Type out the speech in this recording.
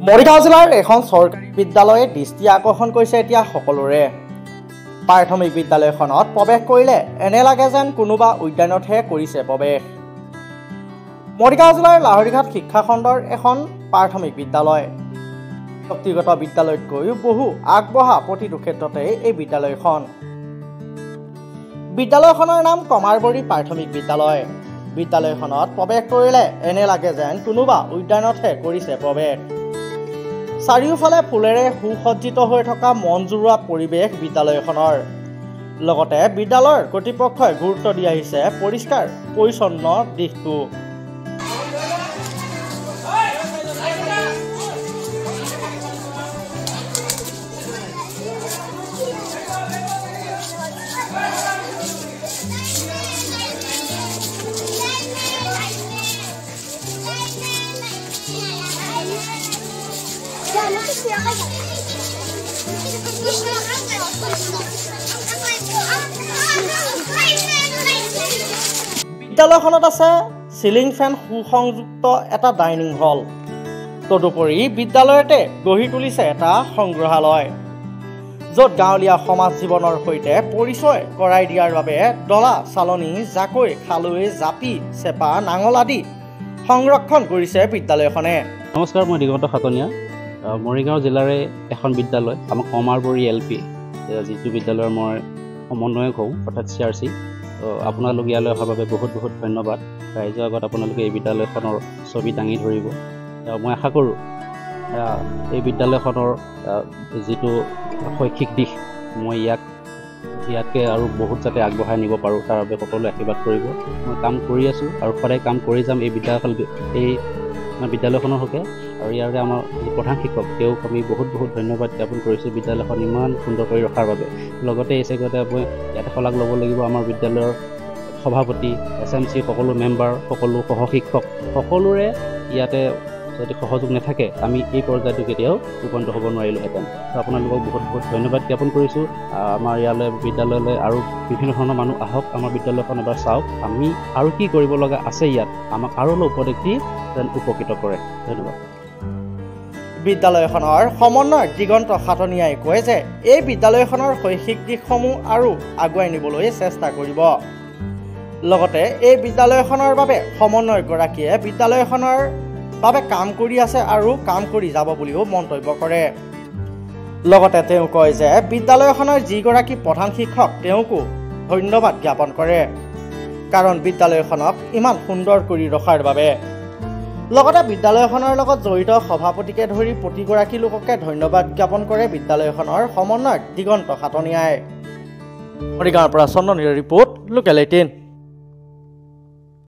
মৰিগাঁও জিলাৰ এখন চৰকাৰী বিদ্যালয়ে দৃষ্টি আকৰ্ষণ কৰিছে এতিয়া সকলোৰে। প্ৰাথমিক বিদ্যালয়খনত প্ৰৱেশ কৰিলে এনে লাগে যেন কোনোবা উদ্যানতহে কৰিছে প্ৰৱেশ। মৰিগাঁও জিলাৰ লাহৰীঘাট শিক্ষাখণ্ডৰ এখন প্ৰাথমিক বিদ্যালয়। ব্যক্তিগত বিদ্যালয়তকৈও বহু আগবঢ়া প্ৰতিটো ক্ষেত্ৰতে এই বিদ্যালয়খন। বিদ্যালয়খনৰ নাম কমাৰবৰী প্ৰাথমিক বিদ্যালয়। বিদ্যালয়খনত প্ৰৱেশ কৰিলে এনে লাগে যেন কোনোবা উদ্যানতহে কৰিছে প্ৰৱেশ। চাৰিওফালে ফুলেৰে সুসজ্জিত হৈ থকা মন জুৰোৱা পৰিৱেশ বিদ্যালয়খনৰ। লগতে বিদ্যালয়ৰ কৰ্তৃপক্ষই গুৰুত্ব দি আহিছে পৰিষ্কাৰ পৰিচ্ছন্ন দিশটো। বিদ্যালয়খনত আছে চিলিং ফেন সুসংযুক্ত এটা ডাইনিং হল। তদুপৰি বিদ্যালয়তে গঢ়ি তুলিছে এটা সংগ্ৰহালয়, য'ত গাঁৱলীয়া সমাজ জীৱনৰ সৈতে পৰিচয় কৰাই দিয়াৰ বাবে ডলা, চালনী, জাকৈ, খালৈ, জাপি, চেপা, নাঙল আদি সংৰক্ষণ কৰিছে বিদ্যালয়খনে। নমস্কাৰ, মই দিগন্ত খাটনীয়া। মৰিগাঁও জিলাৰে এখন বিদ্যালয় আমাৰ কমাৰবৰী LP, যিটো বিদ্যালয়ৰ মই সমন্বয়ক হওঁ, অৰ্থাৎ CRC। আপোনালোক ইয়ালৈ অহাৰ বাবে বহুত বহুত ধন্যবাদ। ৰাইজৰ আগত আপোনালোকে এই বিদ্যালয়খনৰ ছবি দাঙি ধৰিব। মই আশা কৰোঁ এই বিদ্যালয়খনৰ যিটো শৈক্ষিক দিশ, মই ইয়াতকৈ আৰু বহুত যাতে আগবঢ়াই নিব পাৰোঁ, তাৰ বাবে সকলোৱে আশীৰ্বাদ কৰিব। মই কাম কৰি আছোঁ আৰু সদায় কাম কৰি যাম এই বিদ্যালয়খনৰ হকে। আৰু ইয়াৰে আমাৰ যি প্ৰধান শিক্ষক, তেওঁক আমি বহুত বহুত ধন্যবাদ জ্ঞাপন কৰিছোঁ বিদ্যালয়খন ইমান সুন্দৰ কৰি ৰখাৰ বাবে। লগতে এই চেগতে মই ইয়াতে শলাগ ল'ব লাগিব আমাৰ বিদ্যালয়ৰ সভাপতি, SMC, সকলো মেম্বাৰ, সকলো সহশিক্ষক, সকলোৰে ইয়াতে যদি সহযোগ নাথাকে আমি এই পৰ্যায়টো কেতিয়াও উপনীত হ'ব নোৱাৰিলোহেঁতেন। আপোনালোকক বহুত বহুত ধন্যবাদ জ্ঞাপন কৰিছোঁ। আমাৰ ইয়ালৈ বিদ্যালয়লৈ আৰু বিভিন্ন ধৰণৰ মানুহ আহক, আমাৰ বিদ্যালয়খন এবাৰ চাওক, আমি আৰু কি কৰিব লগা আছে ইয়াত, আমাক আৰু অলপ উপদেশ দি যেন উপকৃত কৰে। ধন্যবাদ। বিদ্যালয়খনৰ সমন্বয়ক দিগন্ত খাটনীয়াই কয় যে এই বিদ্যালয়খনৰ শৈক্ষিক দিশসমূহ আৰু আগুৱাই নিবলৈ চেষ্টা কৰিব। লগতে এই বিদ্যালয়খনৰ বাবে সমন্বয়কগৰাকীয়ে বিদ্যালয়খনৰ বাবে কাম কৰি আছে আৰু কাম কৰি যাব বুলিও মন্তব্য কৰে। লগতে তেওঁ কয় যে বিদ্যালয়খনৰ যিগৰাকী প্ৰধান শিক্ষক তেওঁকো ধন্যবাদ জ্ঞাপন কৰে, কাৰণ বিদ্যালয়খনক ইমান সুন্দৰ কৰি ৰখাৰ বাবে। লগতে বিদ্যালয়খনৰ লগত জড়িত সভাপতিকে ধৰি প্ৰতিগৰাকী লোককে ধন্যবাদ জ্ঞাপন কৰে বিদ্যালয়খনৰ সমন্বয়ক দিগন্ত খাটনীয়াই। মৰিগাঁৱৰ পৰা চন্দনীৰ ৰিপৰ্ট, লোকেল 18।